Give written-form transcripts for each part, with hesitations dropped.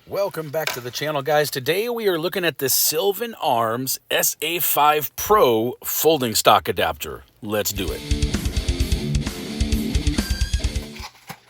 Welcome back to the channel, guys. Today we are looking at the Sylvan Arms SA5 Pro folding stock adapter. Let's do it.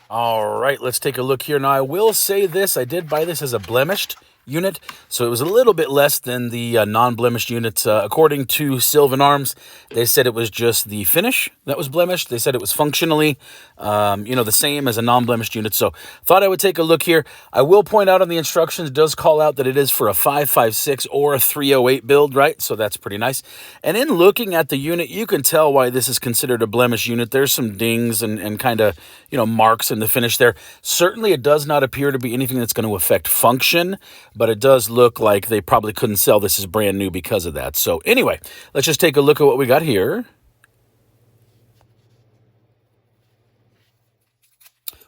All right, let's take a look here. Now, I will say this. I did buy this as a blemished unit, so it was a little bit less than the non-blemished unit. According to Sylvan Arms, they said it was just the finish that was blemished. They said it was functionally, the same as a non-blemished unit. So thought I would take a look here. I will point out on the instructions, it does call out that it is for a 5.56 or a 308 build, right? So that's pretty nice. And in looking at the unit, you can tell why this is considered a blemished unit. There's some dings and kind of, marks in the finish there. Certainly, it does not appear to be anything that's going to affect function, but it does look like they probably couldn't sell this as brand new because of that. So anyway, let's just take a look at what we got here.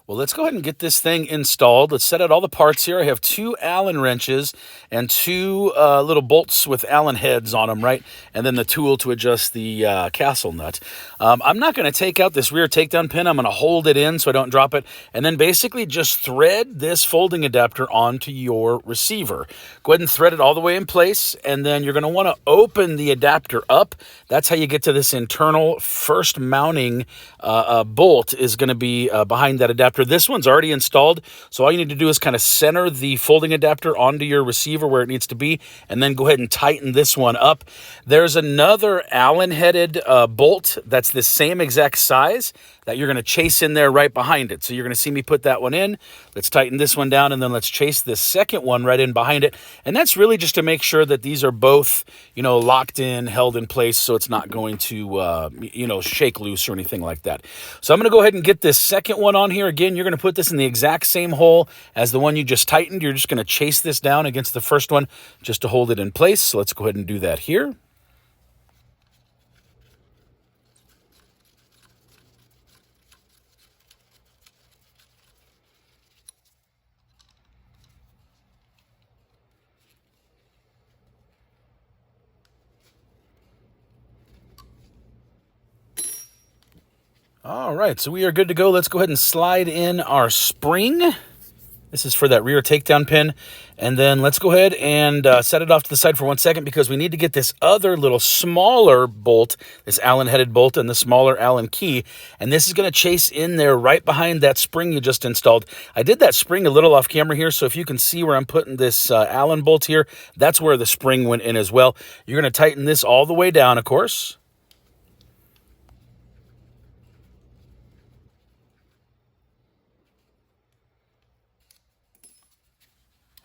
Well, let's go ahead and get this thing installed. Let's set out all the parts here. I have 2 Allen wrenches and 2 little bolts with Allen heads on them, right? And then the tool to adjust the castle nut. I'm not going to take out this rear takedown pin. I'm going to hold it in so I don't drop it. And then basically just thread this folding adapter onto your receiver. Go ahead and thread it all the way in place. And then you're going to want to open the adapter up. That's how you get to this internal first mounting bolt is going to be behind that adapter. This one's already installed, so all you need to do is kind of center the folding adapter onto your receiver where it needs to be, and then go ahead and tighten this one up. There's another Allen-headed bolt that's the same exact size that you're going to chase in there right behind it. So you're going to see me put that one in. Let's tighten this one down, and then let's chase this second one right in behind it. And that's really just to make sure that these are both, locked in, held in place, so it's not going to, shake loose or anything like that. So I'm going to go ahead and get this second one on here. Again, you're going to put this in the exact same hole as the one you just tightened. You're just going to chase this down against the first one just to hold it in place. So let's go ahead and do that here. All right, so we are good to go. Let's go ahead and slide in our spring. This is for that rear takedown pin. And then let's go ahead and set it off to the side for 1 second because we need to get this other little smaller bolt, this Allen-headed bolt and the smaller Allen key. And this is going to chase in there right behind that spring you just installed. I did that spring a little off camera here, so if you can see where I'm putting this Allen bolt here, that's where the spring went in as well. You're going to tighten this all the way down, of course.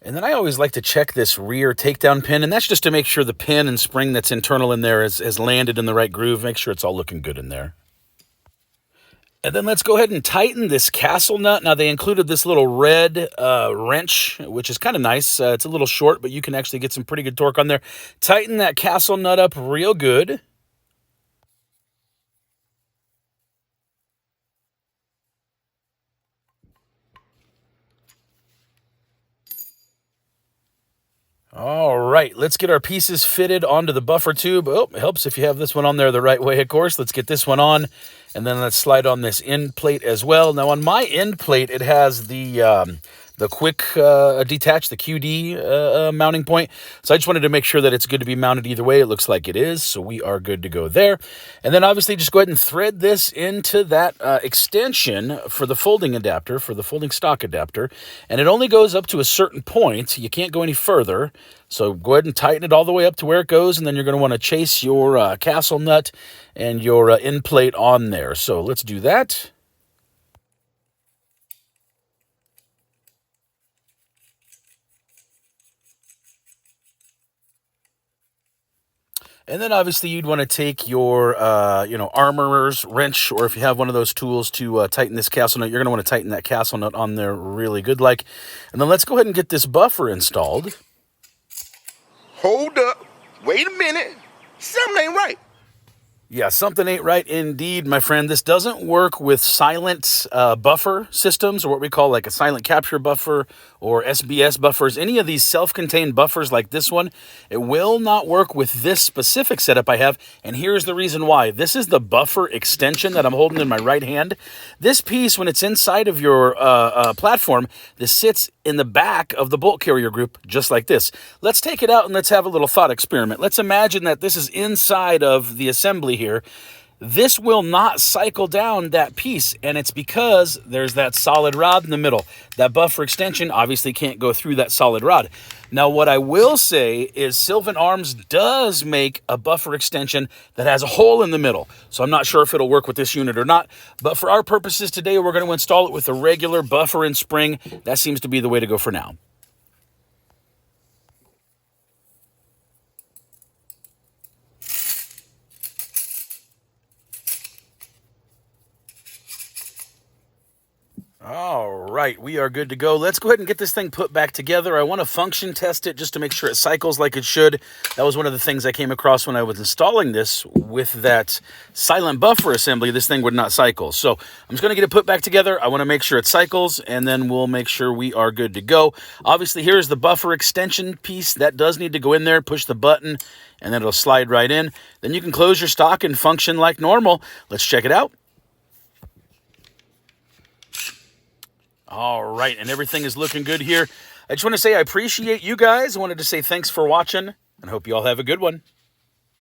And then I always like to check this rear takedown pin, and that's just to make sure the pin and spring that's internal in there has landed in the right groove. Make sure it's all looking good in there. And then let's go ahead and tighten this castle nut. Now, they included this little red wrench, which is kind of nice. It's a little short, but you can actually get some pretty good torque on there. Tighten that castle nut up real good. All right, let's get our pieces fitted onto the buffer tube. Oh, it helps if you have this one on there the right way, of course. Let's get this one on, and then let's slide on this end plate as well. Now, on my end plate, it has the quick detach, the QD mounting point. So I just wanted to make sure that it's good to be mounted either way. It looks like it is, so we are good to go there. And then obviously just go ahead and thread this into that extension for the folding adapter, for the folding stock adapter. And it only goes up to a certain point. You can't go any further. So go ahead and tighten it all the way up to where it goes, and then you're going to want to chase your castle nut and your end plate on there. So let's do that. And then obviously you'd want to take your, armorer's wrench, or if you have one of those tools to tighten this castle nut, you're going to want to tighten that castle nut on there really good like. And then let's go ahead and get this buffer installed. Hold up. Wait a minute. Something ain't right. Yeah, something ain't right indeed, my friend. This doesn't work with silent buffer systems, or what we call like a silent capture buffer or SBS buffers, any of these self-contained buffers like this one, it will not work with this specific setup I have, and here's the reason why. This is the buffer extension that I'm holding in my right hand. This piece, when it's inside of your platform, this sits in the back of the bolt carrier group, just like this. Let's take it out and let's have a little thought experiment. Let's imagine that this is inside of the assembly here. This will not cycle down that piece, and it's because there's that solid rod in the middle. That buffer extension obviously can't go through that solid rod. Now, what I will say is Sylvan Arms does make a buffer extension that has a hole in the middle. So I'm not sure if it'll work with this unit or not, but for our purposes today, we're going to install it with a regular buffer and spring. That seems to be the way to go for now. All right, we are good to go. Let's go ahead and get this thing put back together. I want to function test it just to make sure it cycles like it should. That was one of the things I came across when I was installing this with that silent buffer assembly. This thing would not cycle. So I'm just going to get it put back together. I want to make sure it cycles, and then we'll make sure we are good to go. Obviously, here's the buffer extension piece. That does need to go in there. Push the button, and then it'll slide right in. Then you can close your stock and function like normal. Let's check it out. All right, and everything is looking good here. I just want to say I appreciate you guys. I wanted to say thanks for watching, and hope you all have a good one.